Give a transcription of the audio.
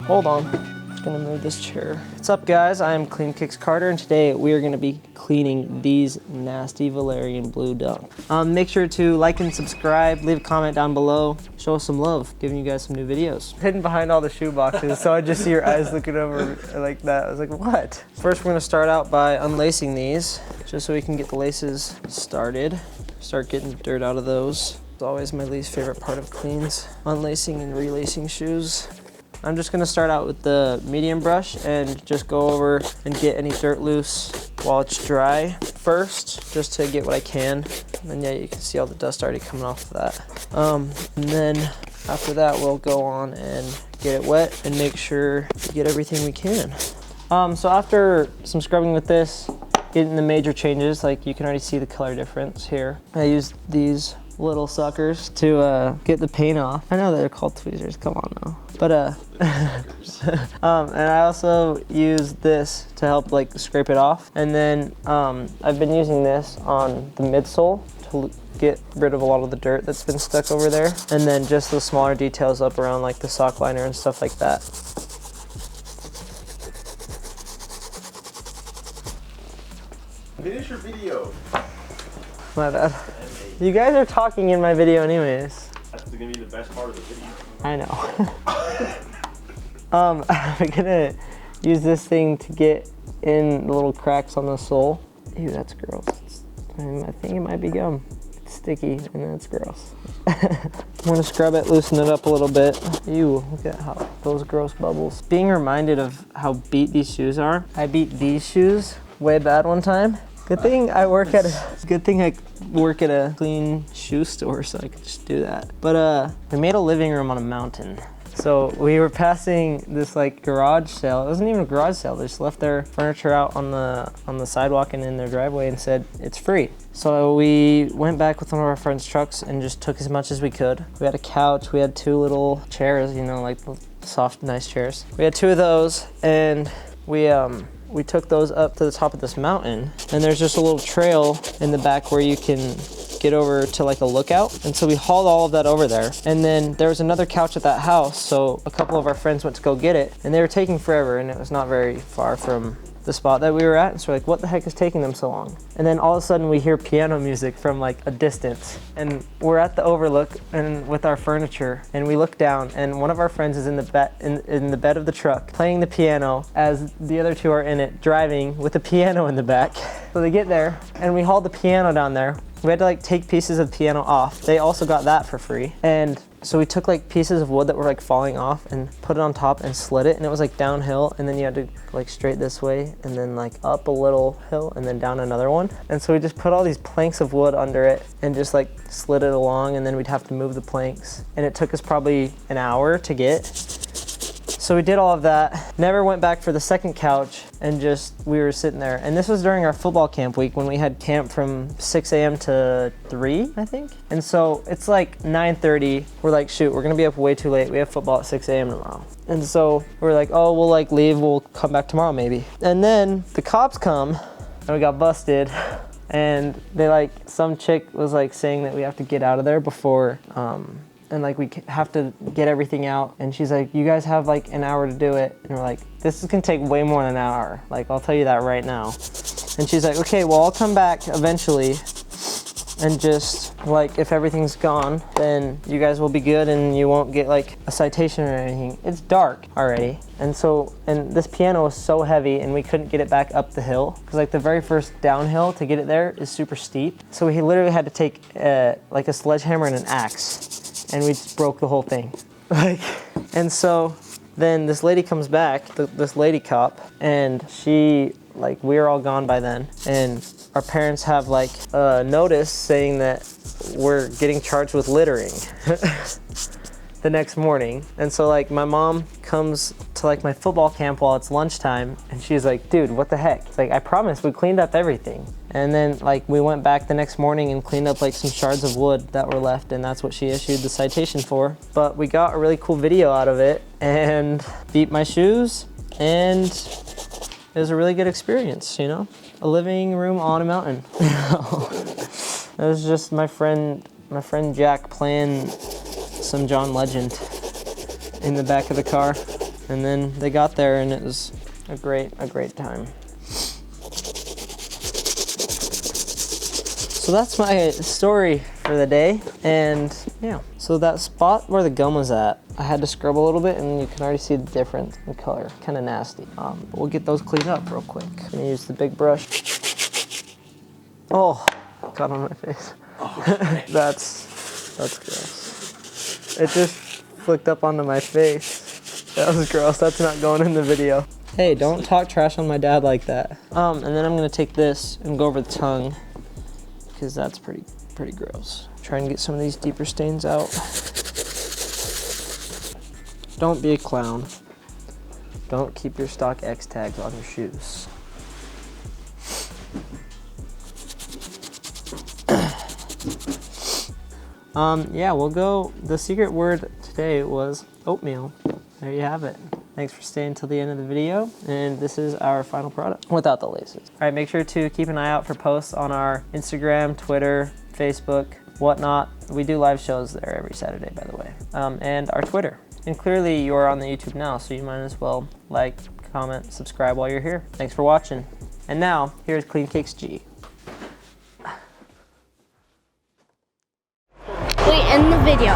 Hold on. I'm gonna move this chair. What's up, guys? I am CleanKIX Carter, and today we are gonna be cleaning these nasty Valerian Blue Dunks. Make sure to like and subscribe, leave a comment down below, show us some love, giving you guys some new videos. Hidden behind all the shoe boxes, so I just see your eyes looking over like that. I was like, what? First, we're gonna start out by unlacing these, just so we can get the laces started. Start getting dirt out of those. It's always my least favorite part of cleans, unlacing and relacing shoes. I'm just gonna start out with the medium brush and just go over and get any dirt loose while it's dry first, just to get what I can. And then yeah, you can see all the dust already coming off of that. And then after that, we'll go on and get it wet and make sure to get everything we can. So after some scrubbing with this, getting the major changes, like you can already see the color difference here. I used these little suckers to get the paint off. I know that they're called tweezers, come on now. But and I also use this to help like scrape it off. And then I've been using this on the midsole to get rid of a lot of the dirt that's been stuck over there. And then just the smaller details up around like the sock liner and stuff like that. Finish your video. My bad. You guys are talking in my video anyways. That's gonna be the best part of the video. I know. I'm gonna use this thing to get in the little cracks on the sole. Ew, that's gross. I think it might be gum. It's sticky and that's gross. I'm gonna scrub it, loosen it up a little bit. Ew, look at how those gross bubbles. Being reminded of how beat these shoes are. I beat these shoes way bad one time. Good thing I work at a clean shoe store, so I could just do that. But we made a living room on a mountain. So we were passing this like garage sale. It wasn't even a garage sale. They just left their furniture out on the sidewalk and in their driveway and said it's free. So we went back with one of our friends' trucks and just took as much as we could. We had a couch. We had two little chairs, you know, like soft, nice chairs. We had two of those, and we took those up to the top of this mountain, and there's just a little trail in the back where you can get over to like a lookout. And so we hauled all of that over there. And then there was another couch at that house, so a couple of our friends went to go get it, and they were taking forever, and it was not very far from the spot that we were at. And so we're like, what the heck is taking them so long? And then all of a sudden we hear piano music from like a distance, and we're at the overlook and with our furniture, and we look down, and one of our friends is in the bed of the truck playing the piano as the other two are in it driving with the piano in the back. So they get there and we hauled the piano down there. We had to like take pieces of the piano off. They also got that for free. And so we took like pieces of wood that were like falling off and put it on top and slid it, and it was like downhill, and then you had to like straight this way and then like up a little hill and then down another one. And so we just put all these planks of wood under it and just like slid it along, and then we'd have to move the planks. And it took us probably an hour to get. So we did all of that, never went back for the second couch, and just, we were sitting there. And this was during our football camp week when we had camp from 6 a.m. to 3, I think. And so it's like 9:30, we're like, shoot, we're gonna be up way too late. We have football at 6 a.m. tomorrow. And so we're like, oh, we'll like leave, we'll come back tomorrow maybe. And then the cops come, and we got busted. And they like, some chick was like saying that we have to get out of there before, and like we have to get everything out, and she's like, you guys have like an hour to do it. And we're like, this is gonna take way more than an hour, like I'll tell you that right now. And she's like, okay, well I'll come back eventually, and just like if everything's gone, then you guys will be good and you won't get like a citation or anything. It's dark already, and this piano was so heavy and we couldn't get it back up the hill, because like the very first downhill to get it there is super steep. So we literally had to take like a sledgehammer and an axe, and we just broke the whole thing. And so then this lady comes back, this lady cop, and she, like, we were all gone by then, and our parents have like a notice saying that we're getting charged with littering the next morning. And so like my mom comes to like my football camp while it's lunchtime, and she's like, dude, what the heck? It's like, I promise we cleaned up everything. And then like we went back the next morning and cleaned up like some shards of wood that were left, and that's what she issued the citation for. But we got a really cool video out of it and beat my shoes, and it was a really good experience, you know? A living room on a mountain. It was just my friend Jack playing some John Legend in the back of the car. And then they got there and it was a great time. So that's my story for the day. And yeah, so that spot where the gum was at, I had to scrub a little bit and you can already see the difference in color, kind of nasty. But we'll get those cleaned up real quick. I'm gonna use the big brush. Oh, got on my face. Oh, that's gross. It just flicked up onto my face. That was gross, that's not going in the video. Hey, don't talk trash on my dad like that. And then I'm gonna take this and go over the tongue because that's pretty gross. Try and get some of these deeper stains out. Don't be a clown. Don't keep your stock X tags on your shoes. Yeah, we'll go. The secret word today was oatmeal. There you have it. Thanks for staying till the end of the video. And this is our final product without the laces. All right, make sure to keep an eye out for posts on our Instagram, Twitter, Facebook, whatnot. We do live shows there every Saturday, by the way. And our Twitter. And clearly you're on the YouTube now, so you might as well like, comment, subscribe while you're here. Thanks for watching. And now, here's CleanKIX G. We end the video.